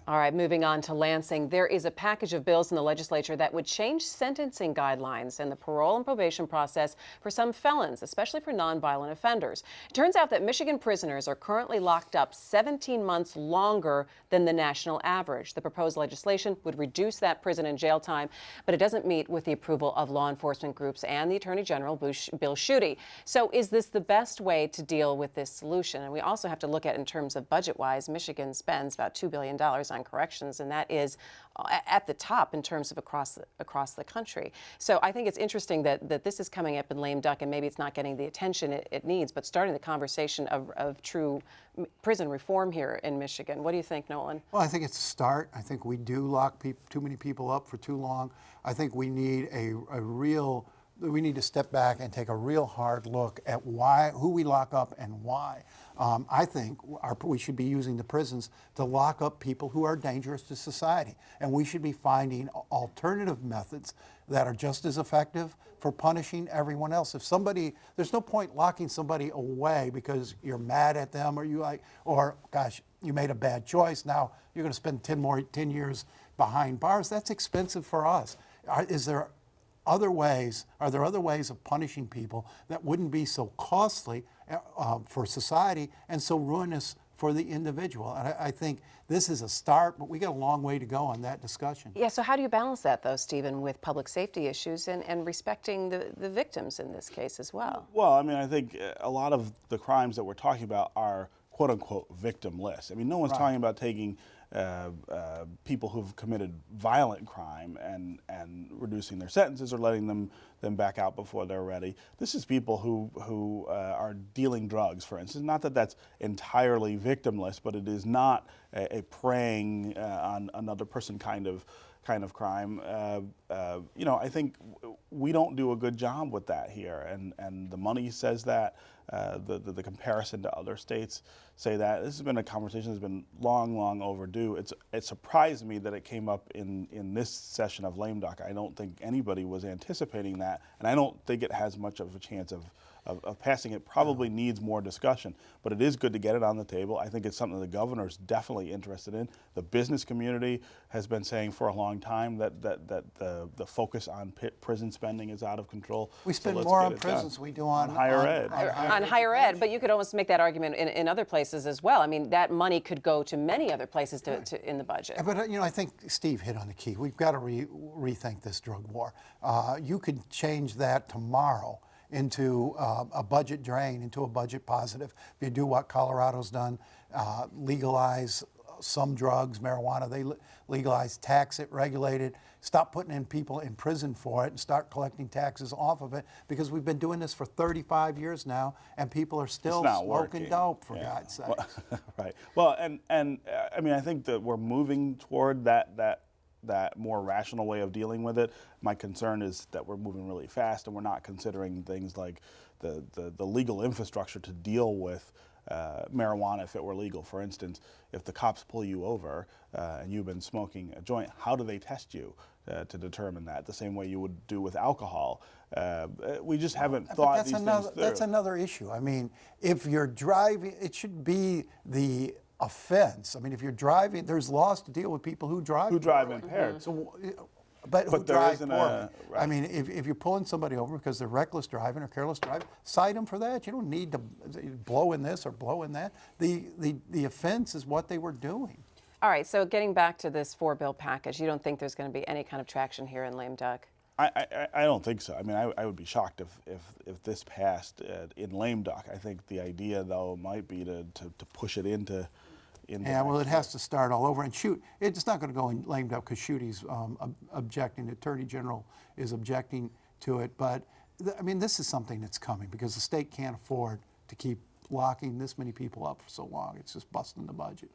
All right, moving on to Lansing. There is a package of bills in the legislature that would change sentencing guidelines and the parole and probation process for some felons, especially for nonviolent offenders. It turns out that Michigan prisoners are currently locked up 17 months longer than the national average. The proposed legislation would reduce that prison and jail time, but it doesn't meet with the approval of law enforcement groups and the Attorney General, Bill Schuette. So is this the best way to deal with this solution? And we also have to look at, in terms of budget-wise, Michigan spends about $2 billion on corrections, and that is at the top in terms of across the country. So I think it's interesting that this is coming up in lame duck, and maybe it's not getting the attention it needs, but starting the conversation of true prison reform here in Michigan. What do you think, Nolan? Well, I think it's a start. I think we do lock too many people up for too long. I think we need we need to step back and take a real hard look at who we lock up and why. I think we should be using the prisons to lock up people who are dangerous to society. And we should be finding alternative methods that are just as effective for punishing everyone else. There's no point locking somebody away because you're mad at them or gosh, you made a bad choice. Now you're going to spend 10 years behind bars. That's expensive for us. Are there other ways of punishing people that wouldn't be so costly for society and so ruinous for the individual? And I think this is a start, but we got a long way to go on that discussion. Yeah, so how do you balance that, though, Stephen, with public safety issues and respecting the victims in this case as well? Well, I mean, I think a lot of the crimes that we're talking about are quote-unquote victimless. I mean, no one's talking about taking people who've committed violent crime and reducing their sentences or letting them back out before they're ready. This is people who are dealing drugs, for instance. Not that that's entirely victimless, but it is not a preying on another person kind of crime. I think we don't do a good job with that here, and the money says that. The comparison to other states say that. This has been a conversation that's been long overdue. It surprised me that it came up in this session of lame duck. I don't think anybody was anticipating that, and I don't think it has much of a chance of passing. It probably needs more discussion, but it is good to get it on the table. I think it's something the governor's definitely interested in. The business community has been saying for a long time that the focus on prison spending is out of control. We spend more on prisons than we do on higher ed. On higher ed, but you could almost make that argument in other places as well. I mean, that money could go to many other places in the budget. But I think Steve hit on the key. We've got to rethink this drug war. You could change that tomorrow into a budget drain, into a budget positive. If you do what Colorado's done, legalize some drugs, marijuana, they legalize, tax it, regulate it, stop putting people in prison for it and start collecting taxes off of it, because we've been doing this for 35 years now and people are still smoking dope, for God's sake. Well, right. Well, and I mean, I think that we're moving toward that more rational way of dealing with it. My concern is that we're moving really fast and we're not considering things like the legal infrastructure to deal with marijuana if it were legal. For instance, if the cops pull you over and you've been smoking a joint, how do they test you to determine that? The same way you would do with alcohol. We just haven't thought these things through. That's another issue. I mean, if you're driving, it should be the offense. I mean, if you're driving, there's laws to deal with people who drive impaired. So, but who there drive isn't poorly. right. I mean, if you're pulling somebody over because they're reckless driving or careless driving, cite them for that. You don't need to blow in this or blow in that. The offense is what they were doing. All right, so getting back to this 4-bill package, you don't think there's going to be any kind of traction here in lame duck? I don't think so. I mean, I would be shocked if this passed in lame duck. I think the idea, though, might be to push it into yeah, well, it has to start all over. And it's not going to go in lame duck because Schuette's objecting. The Attorney General is objecting to it. But, I mean, this is something that's coming because the state can't afford to keep locking this many people up for so long. It's just busting the budget.